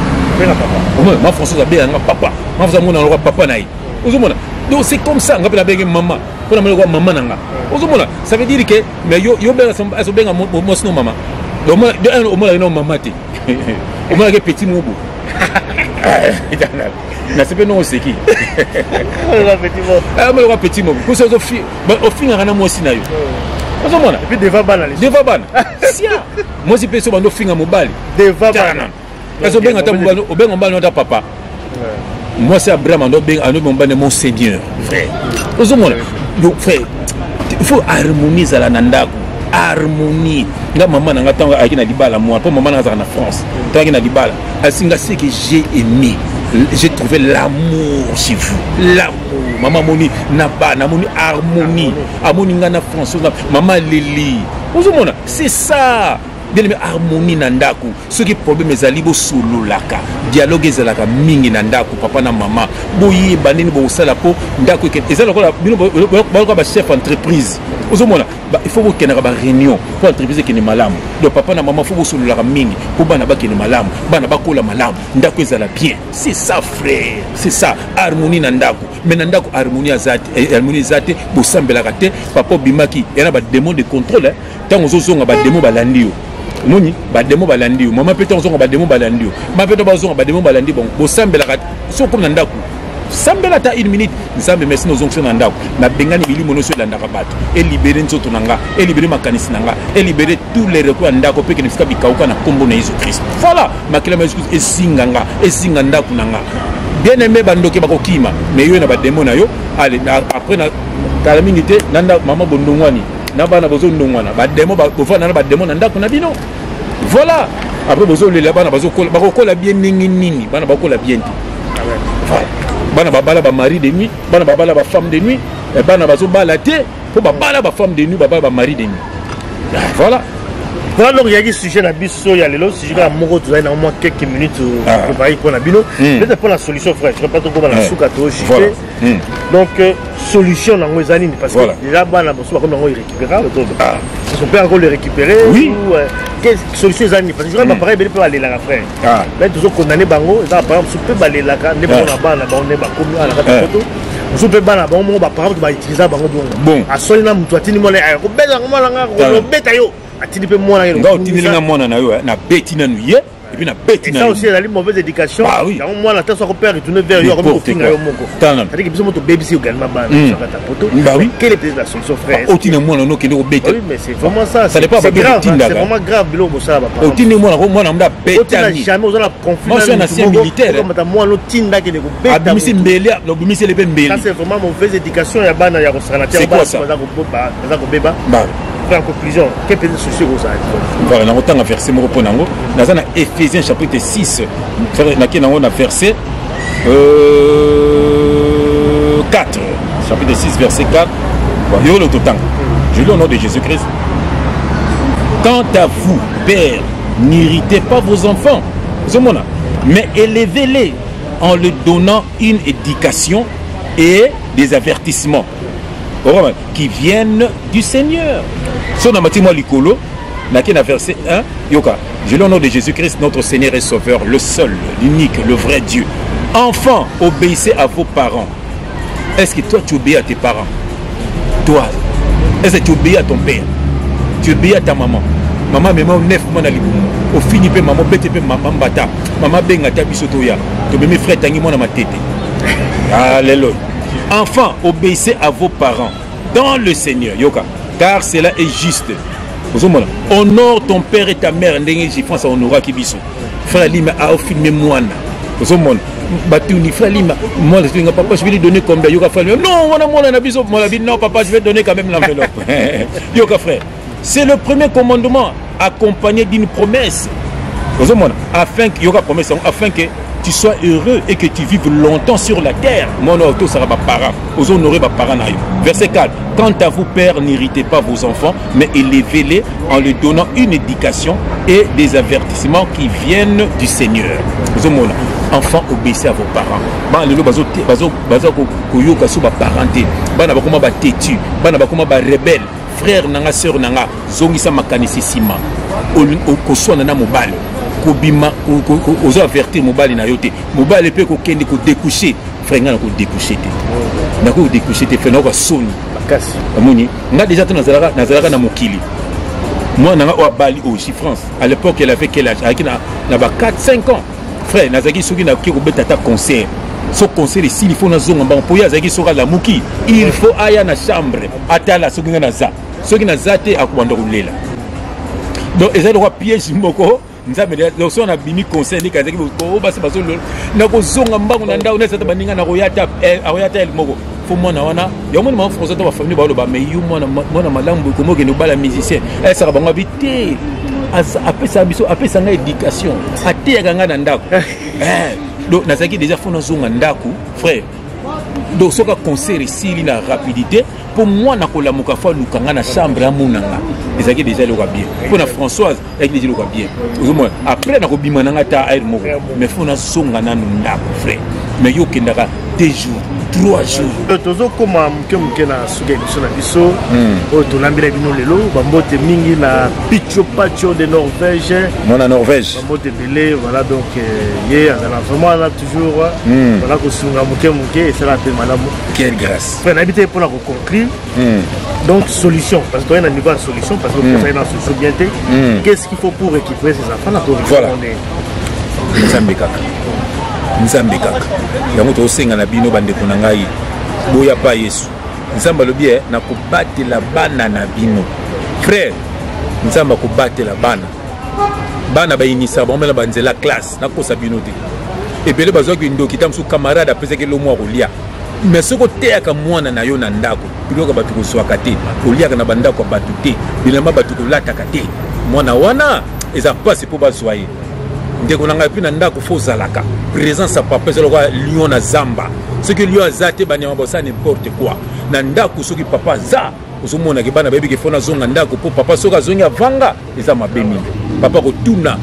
maman François abengana papa maman François mona lo papa na yi ozomona donc c'est comme ça ngapela benge maman pour na ko maman nanga ozomona ça veut dire que mais yo benga so benga mosno maman donc moi de au moins non maman te au moins que petit mobo na c'est pas non c'est qui petit mobo ah mais le petit mobo ko so fi au fin ngana mo si na yo ozomona et puis devant bana sia moi si peso bando finga mobali devant bana eso benga ta mobali o benga mobali ta papa moi c'est Abraham ando benga mon seigneur frère ozomona donc frère il faut harmoniser la nandako harmonie nga maman nanga tango akina dibala moi pour maman nanga na France tango na dibala asinga ce que j'ai aimé j'ai trouvé l'amour chez vous l'amour maman moni na ba na moni harmonie amoni nga na France maman Lili ozomona c'est ça bien aimé harmonie na ndako ce qui problème ezali bo sololaka dialogue ezalaka mingi na ndako papa na mama boyi banini bo sala po ndako ke ezala ko bino ba chef entreprise ozomona il faut que na ba réunion pour entreprise ke ni malamu donc papa na mama faut bo sololaka mingi po bana ba ke ni malamu bana ba kola malamu ndako ezala bien c'est ça frère c'est ça harmonie na ndako mais na ndako harmonie azate bo sambelaka te papa bimaki yana ba démon de contrôle tango zozonga ba démon balandio moni bademo balandi mama peta ozonga bademo balandi ma peta bazonga bademo balandi bon bo sambela so comme na ndako sambela ta 1 minute nzambe merci nozonga na ndako na bengani bilimo no so landaka bato et libérer nzoto nanga et libérer makanisi nanga et libérer tous les recours ndako pe que ne fika bikauka na kombo na Jésus Christ voilà makela Jésus Christ esinga ndako nanga bien aimé bandoke bakokima mais yo na bademo na yo allez après na kala minute nanda mama bondongwani na bana bozo ndongwana bademo bofana na bademo na ndako na bino voilà après bozo le bana bazo bakokola bien nini bana bakola bien bana babala ba mari de nuit bana babala ba femme de nuit bana bazo bala te pour babala ba femme de nuit babala ba mari de nuit voilà voilà donc il y a un sujet na biso ya lelo sujet na moko tu na moins quelques minutes préparer pour na bino mais pour la solution frère je ne pas trop comment la souka to chier donc solution na ngozani parce que déjà bana boso comme on récupérer on peut encore le récupérer ou quelle solution zani parce que pareil bel peut aller la frère mais toujours condamné bango ça par exemple peut baler la ne pas na bana ba on est ba comme à la photo on peut bana ba on ba par exemple ba utiliser bango bon a solina mutu atini mole ayo ko beza ko mala nga ko beta yo atini pe mwana yo nga otini nga mwana na yo na beti na nuye et puis na beti na ça aussi la mauvaise éducation donc moi la tête soit père retourner vers yo comme finga yo moko c'est-à-dire que biso moto baby si également ba ça poto quelle est la solution frère otini mwana no kende ko beta oui mais c'est vraiment ça ça dépend pas c'est vraiment grave bilo mo ça ba otini mwana mda beta ni jamais on a conflit moi je suis un ancien militaire comme ta mwana tinda ke ko beta abimisi mbele lo bimisi le mbele ça c'est vraiment mauvaise éducation ya bana ya ko sala c'est quoi ça ça ko beba en conclusion, quelle est la solution que vous avez? Voilà, nous avons un verset, nous avons Ephésiens chapitre 6, nous avons un verset 4, chapitre 6, verset 4. Je lis au nom de Jésus-Christ. Quant à vous, pères, n'irritez pas vos enfants, mais élevez-les en leur donnant une éducation et des avertissements. qui viennent du Seigneur. Si on a mati moi l'icolo, na verset 1, yoka, je l'ai au nom de Jésus-Christ, notre Seigneur et Sauveur, le seul, l'unique, le vrai Dieu. Enfants, obéissez à vos parents. Est-ce que toi tu obéis à tes parents? Toi, est-ce que tu obéis à ton père? Tu obéis à ta maman? Maman me m'a 9 mois na libumu. Au fini pe maman bete pe maman bata. Maman benga ta bisoto ya. To bemi frère tangi mona ma tete. Alléluia. Enfants, obéissez à vos parents dans le Seigneur. Yoka. Car cela est juste. Honore ton père et ta mère. Ndenge France honora kibiso. Frère Lima a au filmé moana. Batuni frère Lima. Moi papa je vais lui donner combien? Yoka frère. Non, on a biso mon habit. Non papa je vais donner quand même l'enveloppe. Yoka frère. C'est le premier commandement accompagné d'une promesse. Afin que tu sois heureux et que tu vives longtemps sur la terre. Verset 4. Quant à vous, pères, n'irritez pas vos enfants, mais élevez-les en leur donnant une éducation et des avertissements qui viennent du Seigneur. Enfants, obéissez à vos parents. Frère nanga sœur nanga zongisa makanisi sima okoswana na mobali kobima ozo avertir mobali na yote mobali pe ko kende ko découcher frère nga na ko découcher te na ko découcher te frère na ko soni bakasi amoni nga déjà to nazalaka na mokili moi nanga o bali au France à l'époque elle avait quel âge avec na ba 4-5 ans frère nazaki soki na ko beta ta concert. Ce conseil s'il faut na zonga mbang poya zaki soka la muki il faut aya na chambre atala soki na za soki na zate akubanda kulela donc eza droit piège moko nzambe donc so na bimi conseil ni kazaki ko basi baso na ko zonga mbango na ndao na sata baninga na royata royata el moko fo mona wana ya mona ma français to ba famille ba lo ba mais yu mona malambo ko moke no bala musicien esa bango bité apesa biso apesa nga éducation ateyaka nga na ndako donc nazaki déjà fona zonga ndako frère donc soka concert ici na rapidité pour moi na kolamuka fa lukanga na chambre ya munanga ezaki déjà le bien pour na Françoise avec les le bien après na kobima nanga ta air moko mais fona zonga na ndako frère mais yo kendaka 2 jours 3 jours tozo koma mke na suka biso na biso o to lambira bino lelo bambote mingi na Picho Pacho de Norvège mon na Norvège bambote belé voilà donc hier on a vraiment là toujours voilà ko sunga mke et ça la fait malamu quelle grâce on habite pour la conclure donc solution parce que on a niveau de solution parce que pour faire une solution bien qu'est-ce qu'il faut pour récupérer ces enfants là voilà Nzambe kaka yango to senga na bino bandeko na ngai boya pa Yesu Nzambe lobi na kobatela bana na bino frère Nzambe kobatela bana ba inisa ba mela banzela classe na kosa bino te ebele bazwa ki ndoki tamsu camarade apesa ke lo mwa kolia mais soko teaka mwana na yo na ndako biloko batu ko swaka te kolia na bandako batu te bilamba batu ko lataka te mwana wana eza passe pour bazwaye ndeko nanga pi na ndako fo zalaka présence à papa c'est le lion na zamba ce que lion azate banyama bosa n'importe quoi na ndako soki papa za osomona ke bana baby ke fona zonga ndako po papa soka zonga vanga eza mabemi papa ko tuna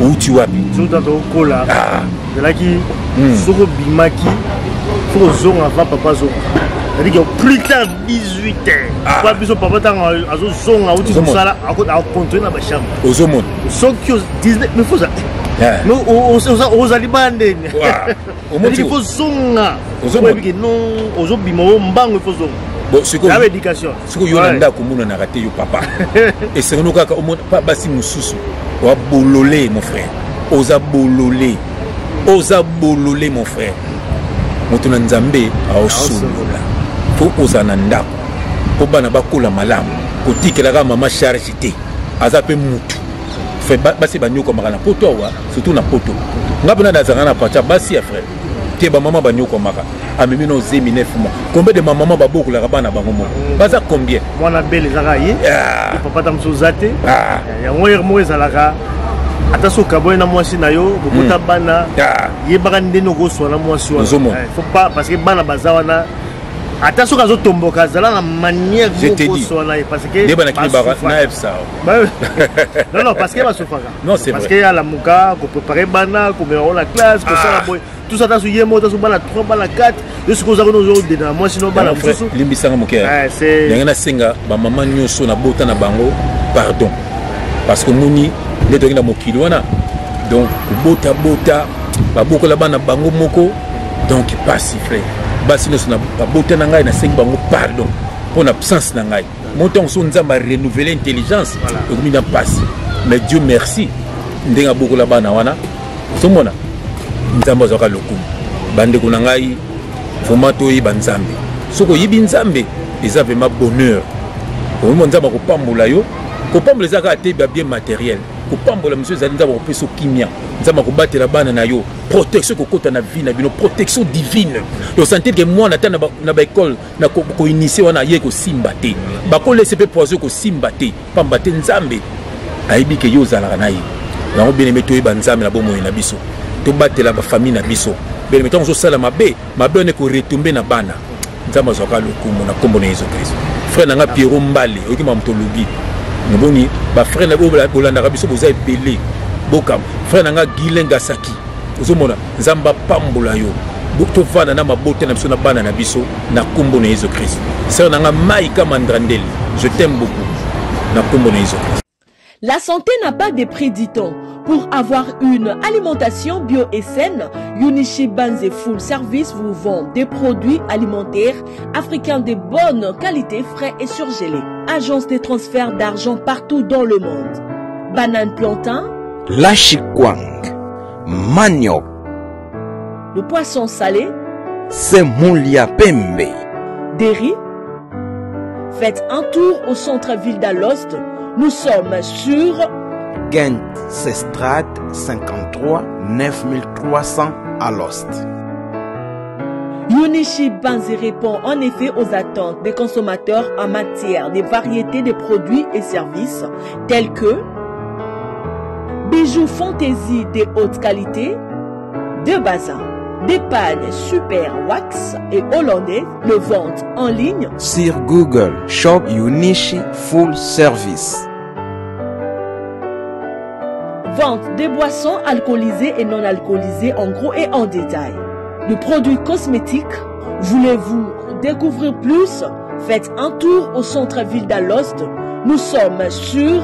uti wapi tout to kola de la ki soko bimaki fo zonga va papa zo c'est-à-dire que plus tard 18h pas besoin papa tant azo zonga uti sala a continuer na ba chambre osomona soki 19 mais faut ça mais aux alibande il faut zonga que non aux bimo mbango il faut zonga bon c'est quoi l'éducation c'est quoi yo nda ko mona na raté yo papa et c'est nous kaka pas basi mususu wa bololé mon frère oza bololé mon frère moto na nzambe aosula faut oza na ndako po bana bakola malamu kotikelaka mama charge te aza pe mutu basi banyoko makana poto wa surtout na poto ngapena dazanga na pacha basi ya frère tie ba mama banyoko maka amemi no zemi 9 mois combien de maman baboko la bana bango moko baza combien mwana belle zaka yi papa tamso zate ya moyer moyeza laka ataso kaboy na mwasi na yo bokota bana ye baka ndeno go so na mwasi wa faut pas parce que bana bazawana Attention à Zotomboka, la manière je te dis. Parce que non, non, parce qu'il va se faire. Non, c'est vrai. Parce qu'il y a la mouka, qu'on peut préparer bana, qu'on met en la classe, qu'on ça la tout ça, t'as souillé, moi, t'as souillé, 3 balles à 4. Je suis causé nos autres dedans. Moi, sinon, balles à frère. Limbisanga moké. C'est. Il y a un senga, ma maman nyoso na bota na bango, pardon. Parce que mouni, les deux na mokilouana. Donc, bota, ba boko la bana bango moko, donc il passe, frère. Basi nous na bota na ngai na senga bango, pardon. Pour l'absence na ngai. Mon temps, on a renouvelé l'intelligence. Donc, il a passé. Mais Dieu merci. Ndenga boko la bana wana. Somona. Nzambe azaka lokumu bandeko na ngai formato yiba nzambe soko yibi nzambe eza vraiment bonheur omo nzambe kopambola yo kopambola ezaka te bien matériel kopambola monsieur ezali nzambe kopesa kimia nzambe kobatela bana na yo protection kokota na vie na bino protection divine to sentir que moi nata na ba école na ko initier wana ye ko simba te ba ko laisser pe poison ko simba te pamba te nzambe ayibi ke yo zalaka na ye na bien meto yiba nzambe na bomo na biso to batela ba famille na biso bele meto zo sala mabe ne ko retomber na bana nzamba zoka lokumu na kombo na Yesu Christ frère nanga Pierrot Mbale okima mtologi ngoboni ba frère na bolanda biso boza ebele bokam frère nanga Gilenga Saki ozomona nzamba pambola yo to vana na mabote na biso na bana na biso na kombo na Yesu Christ frère nanga Maïka Mandrandeli je t'aime beaucoup na kombo na Yesu Christ. La santé n'a pas de prix, dit-on. Pour avoir une alimentation bio et saine, Yunichi Banze Full Service vous vend des produits alimentaires africains de bonne qualité, frais et surgelés. Agence de transfert d'argent partout dans le monde. Banane plantain, Lachikwang, manioc, le poisson salé, Semoulia Pembe, des riz. Faites un tour au centre-ville d'Alost. Nous sommes sur Gent Strat 53 9300 à Lost. Yunichi Banze répond en effet aux attentes des consommateurs en matière de variétés de produits et services tels que bijoux fantaisie de haute qualité, de bazin, des pagnes super wax et hollandais, le vente en ligne sur Google Shop Yunichi Full Service. Vente des boissons alcoolisées et non alcoolisées en gros et en détail. Le produit cosmétique, voulez-vous découvrir plus? Faites un tour au centre-ville d'Alost. Nous sommes sur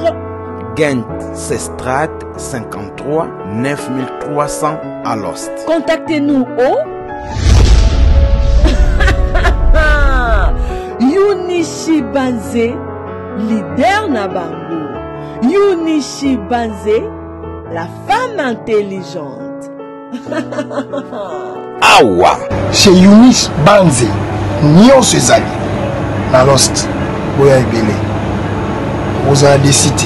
Gent Strat 53 9300 à Lost. Contactez-nous au Yunichi Banze, leader Nabango. Yunichi Banze, la femme intelligente. Awa. Chez Yunichi Banze, nyonso ezali. Na Lost, boya ebele. Oza décidé.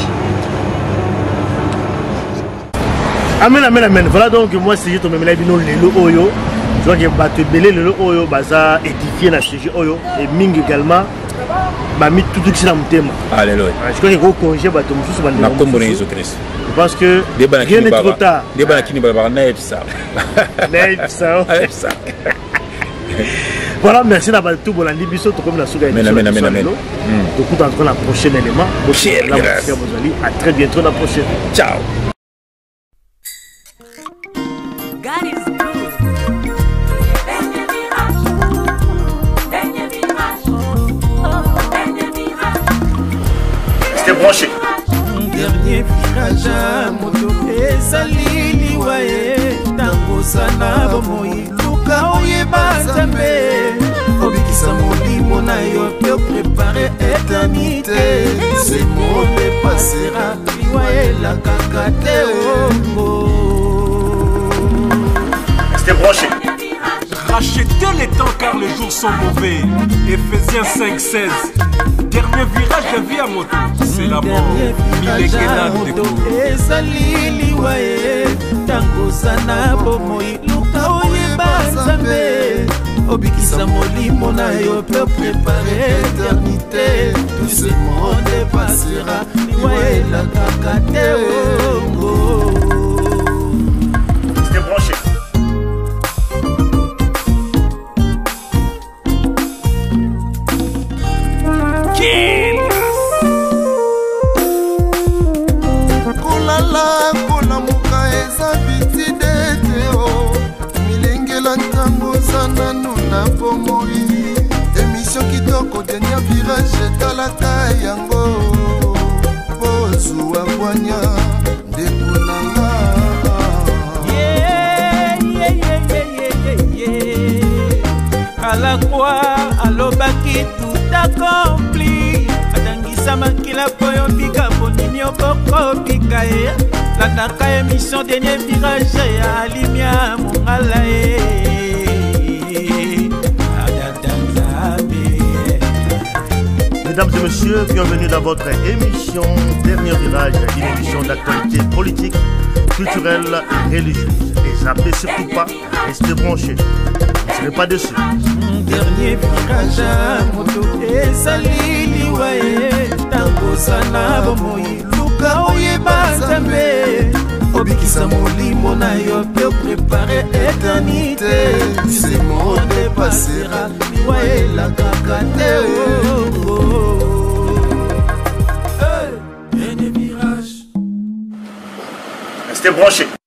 Amen, amen, amen. Voilà donc moi c'est juste même là bino lelo oyo. Je vois que bato belé lelo oyo baza édifié na sujet oyo et ming également ba mis tout qui na mutema. Alléluia. Je crois que go congé bato mususu bande. Na kombo na Jésus Christ. Je pense que rien n'est trop tard. Deba kini baba na epsa. Epsa. Voilà, merci d'avoir tout bon lundi biso to comme la souga. Amen, amen, amen, amen. Donc tout entre la prochaine élément. À très bientôt la prochaine. Ciao. God is good. C'était branché. Dernier virage à moto ezali liwaye tangosana bomoi luka oyeba nzambe obikisa molimo na yo pe préparer éternité ce monde passera liwaye la kakate ongo. C'était branché. Rachetez les temps car les jours sont mauvais. Ephésiens 5:16. Dernier virage de vie à moto, c'est la mort. Ezali liwaye tangosana bomoi luka oyeba nzambe obikisa molimo na yo pe préparer éternité tout ce monde passera liwaye la kakate ongo. C'était branché. bomoi émission kitoko dernier virage talata yango bozwa kwanya ndekunanga à la croix alobaki tout accompli atangisa makila poyo bika bonini okokobika ye landaka émission dernier virage ya alimia mongala Mesdames et messieurs, bienvenue dans votre émission Dernier Virage, une émission d'actualité politique, culturelle et religieuse. Et zappez surtout pas, restez branchés. Ne serez pas déçus. Dernier virage, moto ezali liwaye, tangosana bomoi, luka oyeba nzambe, obikisa molimo na yo pe préparer éternité. Ce monde passera, liwaye la kakate. Restez branchés.